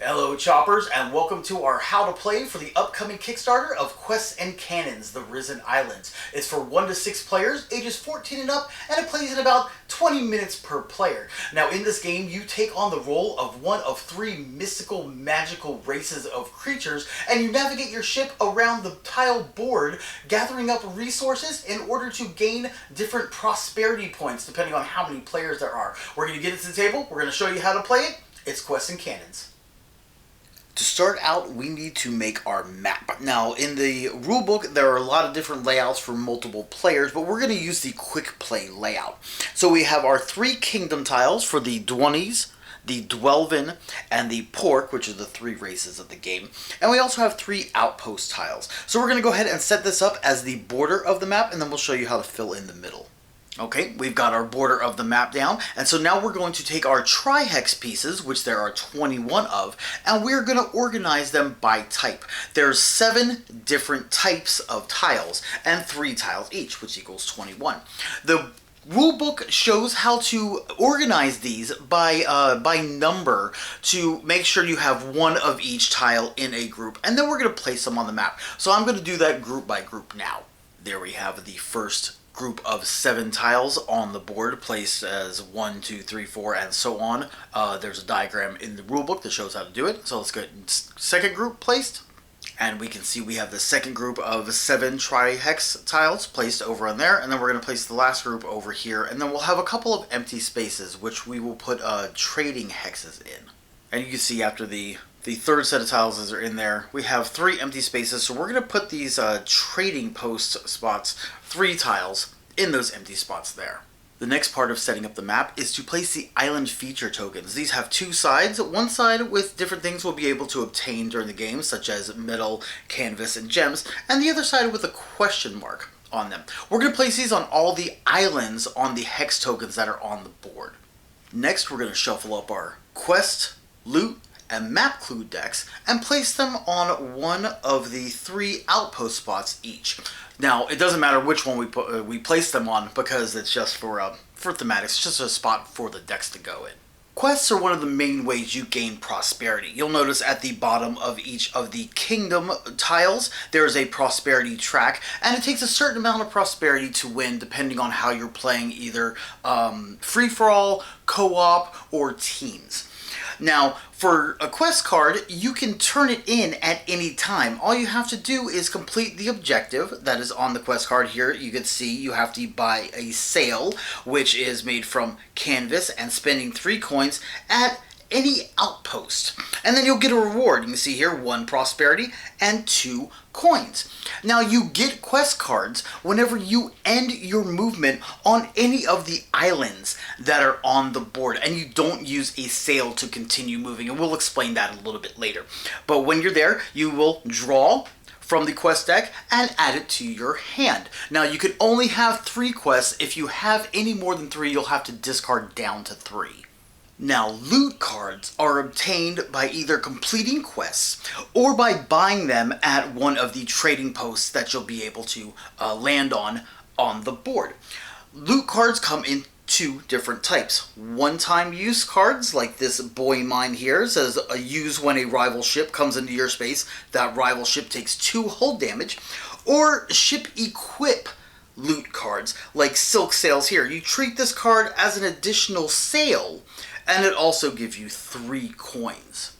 Hello Choppers, and welcome to our How to Play for the upcoming Kickstarter of Quests and Cannons, The Risen Islands. It's for 1 to 6 players, ages 14 and up, and it plays in about 20 minutes per player. Now in this game, you take on the role of one of 3 mystical, magical races of creatures, and you navigate your ship around the tile board, gathering up resources in order to gain different prosperity points, depending on how many players there are. We're going to get it to the table, we're going to show you how to play it. It's Quests and Cannons. To start out, we need to make our map. Now, in the rulebook, there are a lot of different layouts for multiple players, but we're going to use the quick play layout. So we have our 3 kingdom tiles for the Dwunnies, the Dwelvin, and the Pork, which are the 3 races of the game. And we also have 3 outpost tiles. So we're going to go ahead and set this up as the border of the map, and then we'll show you how to fill in the middle. Okay, we've got our border of the map down, and so now we're going to take our tri-hex pieces, which there are 21 of, and we're going to organize them by type. There's 7 different types of tiles, and 3 tiles each, which equals 21. The rulebook shows how to organize these by number to make sure you have 1 of each tile in a group, and then we're going to place them on the map. So I'm going to do that group by group now. There we have the first group of 7 tiles on the board, placed as 1, 2, 3, 4, and so on. There's a diagram in the rulebook that shows how to do it. So let's go ahead and second group placed. And we can see we have the second group of 7 tri-hex tiles placed over on there. And then we're going to place the last group over here. And then we'll have a couple of empty spaces, which we will put trading hexes in. And you can see after the third set of tiles as are in there, we have 3 empty spaces. So we're going to put these trading post spots, 3 tiles, in those empty spots there. The next part of setting up the map is to place the island feature tokens. These have 2 sides. One side with different things we'll be able to obtain during the game, such as metal, canvas, and gems, and the other side with a question mark on them. We're going to place these on all the islands on the hex tokens that are on the board. Next, we're going to shuffle up our quest, loot, and map clue decks and place them on one of the 3 outpost spots each. Now, it doesn't matter which one we place them on, because it's just for thematics. It's just a spot for the decks to go in. Quests are one of the main ways you gain prosperity. You'll notice at the bottom of each of the kingdom tiles, there is a prosperity track, and it takes a certain amount of prosperity to win, depending on how you're playing, either free-for-all, co-op, or teams. Now, for a quest card, you can turn it in at any time. All you have to do is complete the objective that is on the quest card here. You can see you have to buy a sail, which is made from canvas, and spending 3 coins at any outpost. And then you'll get a reward. You can see here 1 prosperity and 2 coins. Now you get quest cards whenever you end your movement on any of the islands that are on the board, and you don't use a sail to continue moving, and we'll explain that a little bit later. But when you're there, you will draw from the quest deck and add it to your hand. Now you can only have 3 quests. If you have any more than 3, you'll have to discard down to 3. Now, loot cards are obtained by either completing quests or by buying them at one of the trading posts that you'll be able to land on the board. Loot cards come in 2 different types. One-time use cards, like this boy mine here, says use when a rival ship comes into your space. That rival ship takes 2 hull damage. Or ship equip loot cards, like Silk Sails here. You treat this card as an additional sail, and it also gives you 3 coins.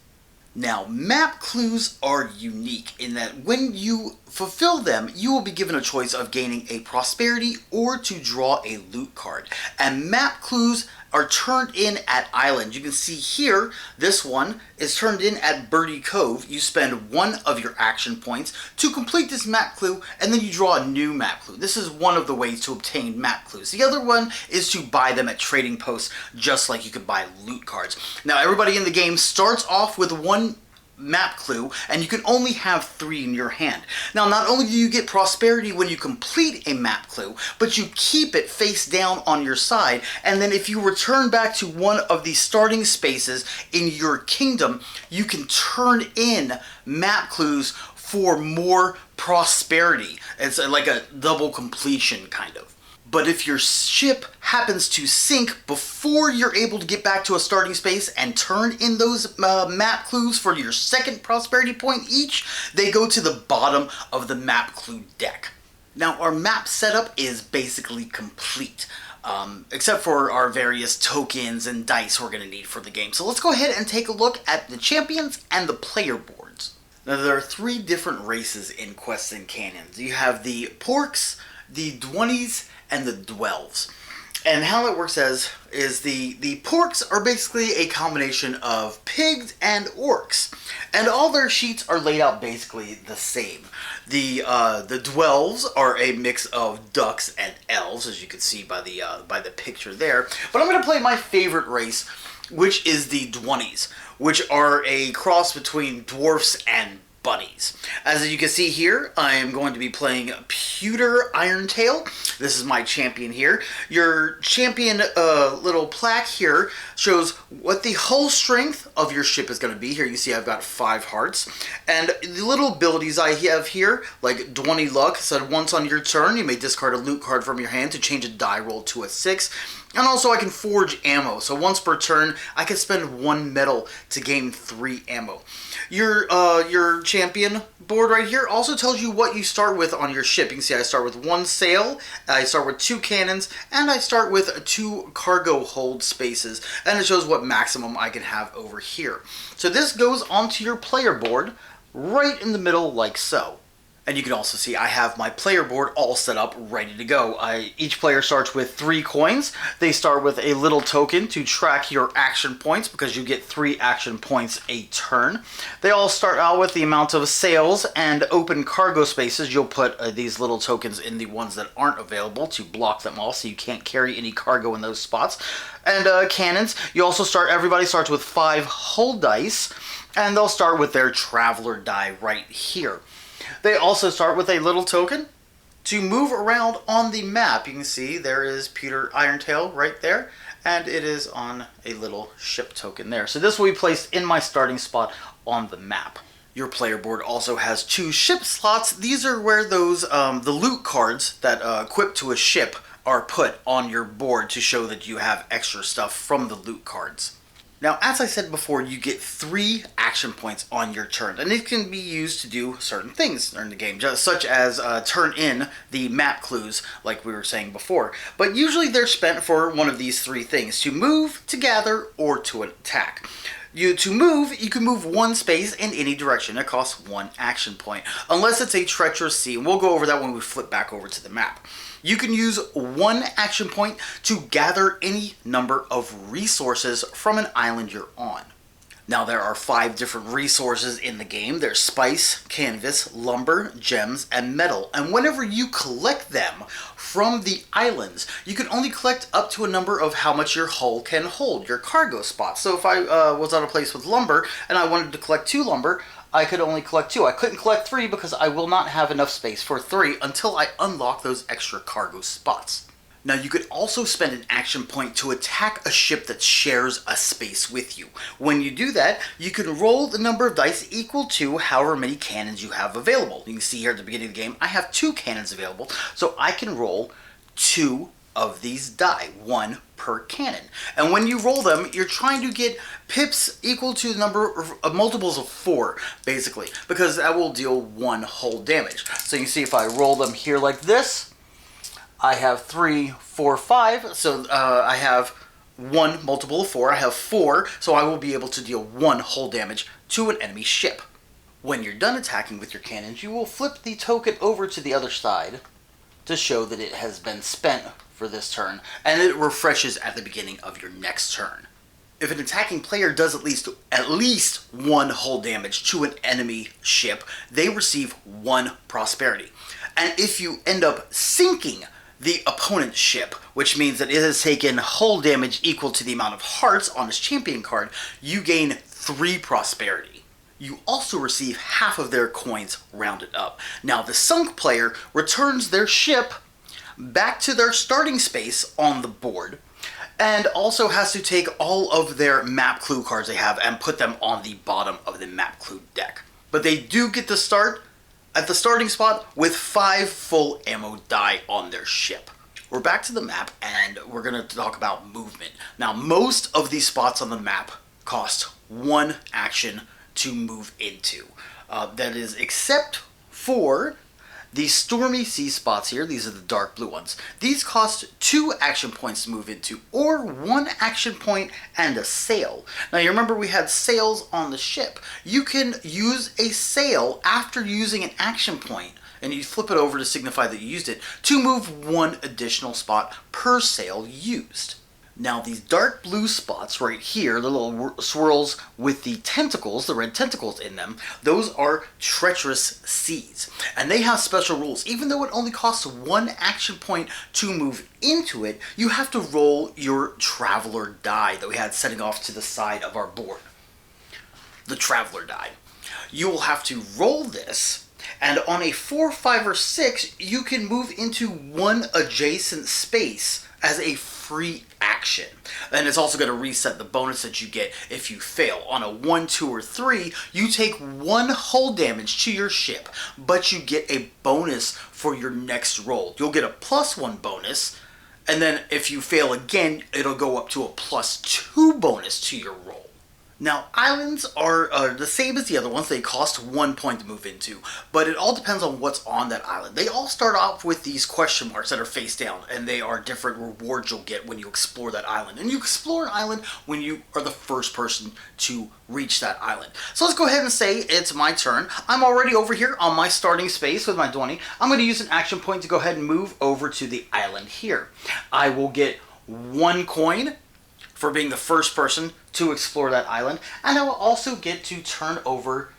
Now, map clues are unique in that when you fulfill them, you will be given a choice of gaining a prosperity or to draw a loot card. And map clues are turned in at islands. You can see here, this one is turned in at Birdie Cove. You spend 1 of your action points to complete this map clue, and then you draw a new map clue. This is one of the ways to obtain map clues. The other one is to buy them at trading posts, just like you could buy loot cards. Now, everybody in the game starts off with 1 map clue, and you can only have 3 in your hand. Now, not only do you get prosperity when you complete a map clue, but you keep it face down on your side, and then if you return back to one of the starting spaces in your kingdom, you can turn in map clues for more prosperity. It's like a double completion, kind of. But if your ship happens to sink before you're able to get back to a starting space and turn in those map clues for your second prosperity point each, they go to the bottom of the map clue deck. Now, our map setup is basically complete, except for our various tokens and dice we're going to need for the game. So let's go ahead and take a look at the champions and the player boards. Now, there are 3 different races in Quests and Cannons. You have the Porks, the Dwunnies, and the Dwelves. And how it works is the Porks are basically a combination of pigs and orcs. And all their sheets are laid out basically the same. The Dwelves are a mix of ducks and elves, as you can see by the picture there. But I'm going to play my favorite race, which is the Dwunnies, which are a cross between dwarfs and bunnies. As you can see here, I am going to be playing Pewter Irontail. This is my champion here. Your champion little plaque here shows what the hull strength of your ship is going to be. Here you see I've got 5 hearts. And the little abilities I have here, like Dwunny Luck, said once on your turn you may discard a loot card from your hand to change a die roll to a 6. And also I can forge ammo, so once per turn I can spend 1 metal to gain 3 ammo. Your champion board right here also tells you what you start with on your ship. You can see I start with 1 sail, I start with 2 cannons, and I start with 2 cargo hold spaces. And it shows what maximum I can have over here. So this goes onto your player board right in the middle like so. And you can also see I have my player board all set up, ready to go. Each player starts with 3 coins. They start with a little token to track your action points, because you get 3 action points a turn. They all start out with the amount of sails and open cargo spaces. You'll put these little tokens in the ones that aren't available to block them all, so you can't carry any cargo in those spots. And cannons, everybody starts with 5 hull dice, and they'll start with their traveler die right here. They also start with a little token to move around on the map. You can see there is Pewter Irontail right there, and it is on a little ship token there. So this will be placed in my starting spot on the map. Your player board also has 2 ship slots. These are where those the loot cards that equip to a ship are put on your board to show that you have extra stuff from the loot cards. Now, as I said before, you get 3 action points on your turn, and it can be used to do certain things during the game, such as turn in the map clues, like we were saying before. But usually they're spent for one of these 3 things: to move, to gather, or to attack. To move, you can move 1 space in any direction. It costs 1 action point, unless it's a treacherous sea, and we'll go over that when we flip back over to the map. You can use 1 action point to gather any number of resources from an island you're on. Now, there are 5 different resources in the game. There's spice, canvas, lumber, gems, and metal. And whenever you collect them from the islands, you can only collect up to a number of how much your hull can hold, your cargo spots. So if I was on a place with lumber and I wanted to collect 2 lumber, I could only collect 2. I couldn't collect 3 because I will not have enough space for 3 until I unlock those extra cargo spots. Now, you could also spend an action point to attack a ship that shares a space with you. When you do that, you can roll the number of dice equal to however many cannons you have available. You can see here at the beginning of the game, I have 2 cannons available, so I can roll 2 of these die, 1 per cannon. And when you roll them, you're trying to get pips equal to the number of multiples of 4, basically, because that will deal 1 hull damage. So you see if I roll them here like this, I have 3, 4, 5, so I have 1 multiple of 4, I have 4, so I will be able to deal 1 hull damage to an enemy ship. When you're done attacking with your cannons, you will flip the token over to the other side to show that it has been spent for this turn, and it refreshes at the beginning of your next turn. If an attacking player does at least 1 hull damage to an enemy ship, they receive 1 prosperity. And if you end up sinking the opponent's ship, which means that it has taken hull damage equal to the amount of hearts on its champion card, you gain 3 prosperity. You also receive half of their coins rounded up. Now, the sunk player returns their ship back to their starting space on the board, and also has to take all of their map clue cards they have and put them on the bottom of the map clue deck. But they do get to start at the starting spot with 5 full ammo die on their ship. We're back to the map, and we're going to talk about movement. Now, most of these spots on the map cost 1 action to move into. That is except for the Stormy Sea spots here. These are the dark blue ones. These cost 2 action points to move into, or 1 action point and a sail. Now, you remember we had sails on the ship. You can use a sail after using an action point, and you flip it over to signify that you used it, to move 1 additional spot per sail used. Now, these dark blue spots right here, the little swirls with the tentacles, the red tentacles in them, those are treacherous seas. And they have special rules. Even though it only costs 1 action point to move into it, you have to roll your traveler die that we had setting off to the side of our board. The traveler die. You will have to roll this, and on a 4, 5, or 6, you can move into 1 adjacent space as a free action. And it's also going to reset the bonus that you get if you fail. On a 1, 2, or 3, you take 1 hull damage to your ship, but you get a bonus for your next roll. You'll get a +1 bonus, and then if you fail again, it'll go up to a +2 bonus to your roll. Now, islands are the same as the other ones. They cost 1 point to move into, but it all depends on what's on that island. They all start off with these question marks that are face down, and they are different rewards you'll get when you explore that island. And you explore an island when you are the first person to reach that island. So let's go ahead and say it's my turn. I'm already over here on my starting space with my 20. I'm going to use an action point to go ahead and move over to the island here. I will get 1 coin for being the first person to explore that island, and I will also get to turn over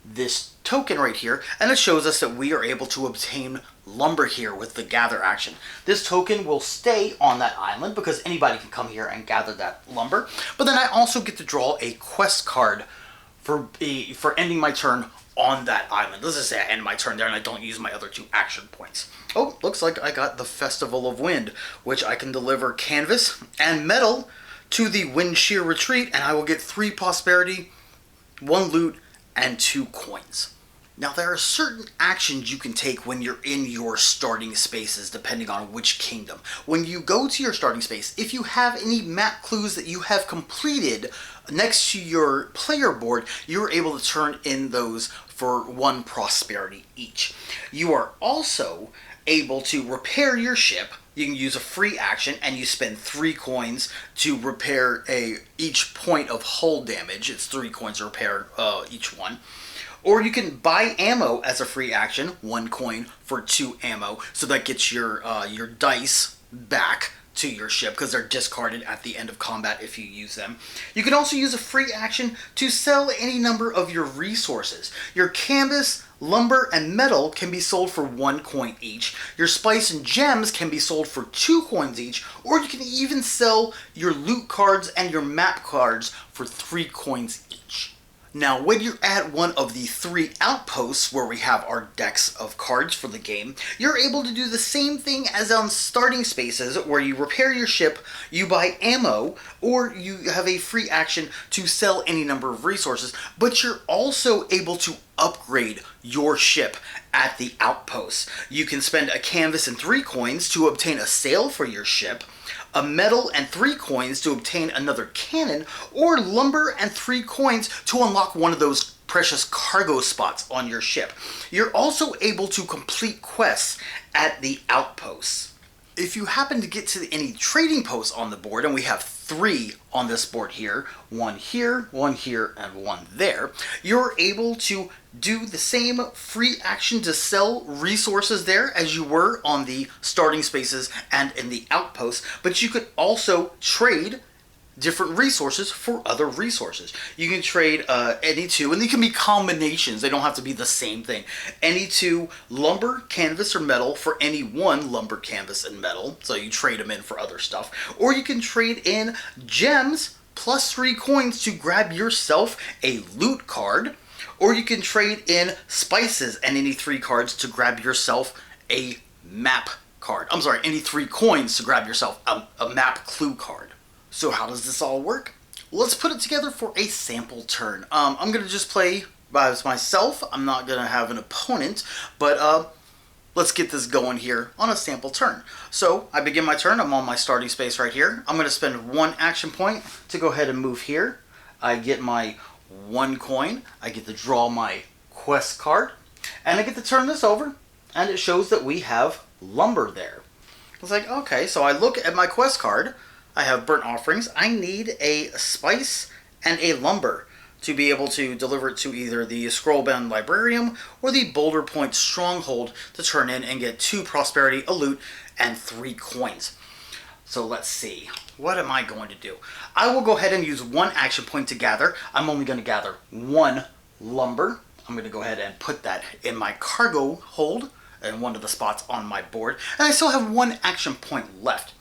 this token right here, and it shows us that we are able to obtain lumber here with the gather action. This token will stay on that island because anybody can come here and gather that lumber, but then I also get to draw a quest card for ending my turn on that island. Let's just say I end my turn there and I don't use my other 2 action points. Oh, looks like I got the Festival of Wind, which I can deliver canvas and metal to the Wind Shear Retreat, and I will get 3 prosperity, 1 loot, and 2 coins. Now, there are certain actions you can take when you're in your starting spaces, depending on which kingdom. When you go to your starting space, if you have any map clues that you have completed next to your player board, you're able to turn in those for 1 prosperity each. You are also able to repair your ship. You can use a free action, and you spend 3 coins to repair each point of hull damage. It's 3 coins to repair each one. Or you can buy ammo as a free action, 1 coin for 2 ammo. So that gets your dice back to your ship because they're discarded at the end of combat if you use them. You can also use a free action to sell any number of your resources. Your canvas, lumber, and metal can be sold for 1 coin each. Your spice and gems can be sold for 2 coins each, or you can even sell your loot cards and your map cards for 3 coins each. Now, when you're at one of the 3 outposts where we have our decks of cards for the game, you're able to do the same thing as on starting spaces where you repair your ship, you buy ammo, or you have a free action to sell any number of resources, but you're also able to upgrade your ship at the outposts. You can spend a canvas and 3 coins to obtain a sail for your ship, a metal and 3 coins to obtain another cannon, or lumber and 3 coins to unlock one of those precious cargo spots on your ship. You're also able to complete quests at the outposts. If you happen to get to any trading posts on the board, and we have 3 on this board here, 1 here, 1 here, and 1 there, you're able to do the same free action to sell resources there as you were on the starting spaces and in the outposts, but you could also trade different resources for other resources. You can trade any 2, and they can be combinations. They don't have to be the same thing. Any 2 lumber, canvas, or metal for any 1 lumber, canvas, and metal. So you trade them in for other stuff. Or you can trade in gems plus 3 coins to grab yourself a loot card. Or you can trade in spices and any 3 cards to grab yourself a map card. I'm sorry, any 3 coins to grab yourself a map clue card. So how does this all work? Let's put it together for a sample turn. I'm going to just play by myself. I'm not going to have an opponent, but let's get this going here on a sample turn. So I begin my turn. I'm on my starting space right here. I'm going to spend 1 action point to go ahead and move here. I get my 1 coin. I get to draw my quest card. And I get to turn this over. And it shows that we have lumber there. It's like, okay, so I look at my quest card. I have burnt offerings. I need a spice and a lumber to be able to deliver it to either the Scrollbound Librarium or the Boulder Point Stronghold to turn in and get 2 prosperity, a loot, and 3 coins. So let's see. What am I going to do? I will go ahead and use 1 action point to gather. I'm only going to gather 1 lumber. I'm going to go ahead and put that in my cargo hold in one of the spots on my board. And I still have 1 action point left.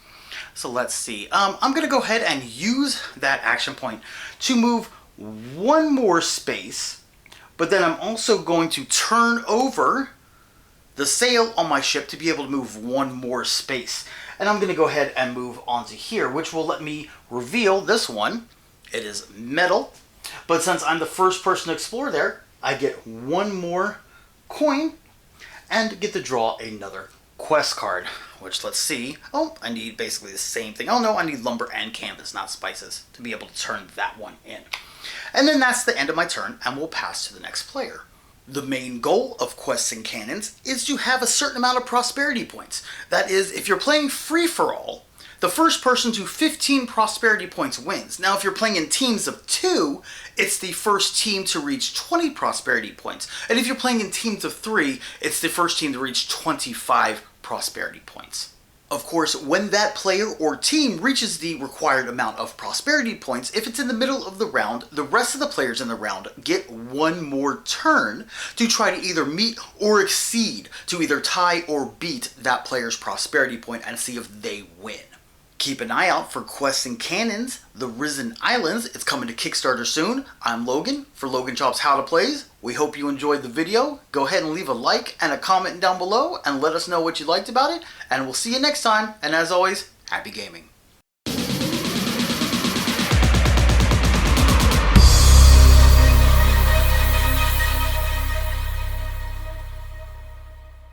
So let's see. I'm going to go ahead and use that action point to move 1 more space, but then I'm also going to turn over the sail on my ship to be able to move 1 more space. And I'm going to go ahead and move onto here, which will let me reveal this one. It is metal, but since I'm the first person to explore there, I get 1 more coin and get to draw another quest card, which let's see. Oh, I need basically the same thing. Oh no, I need lumber and canvas, not spices, to be able to turn that one in. And then that's the end of my turn, and we'll pass to the next player. The main goal of Quests and Cannons is to have a certain amount of prosperity points. That is, if you're playing free-for-all, the first person to 15 prosperity points wins. Now, if you're playing in teams of 2, it's the first team to reach 20 prosperity points. And if you're playing in teams of 3, it's the first team to reach 25 prosperity points. Of course, when that player or team reaches the required amount of prosperity points, if it's in the middle of the round, the rest of the players in the round get 1 more turn to try to either meet or exceed, to either tie or beat that player's prosperity point and see if they win. Keep an eye out for Quests and Cannons, The Risen Islands. It's coming to Kickstarter soon. I'm Logan for Logan Chops How to Plays. We hope you enjoyed the video. Go ahead and leave a like and a comment down below and let us know what you liked about it. And we'll see you next time. And as always, happy gaming.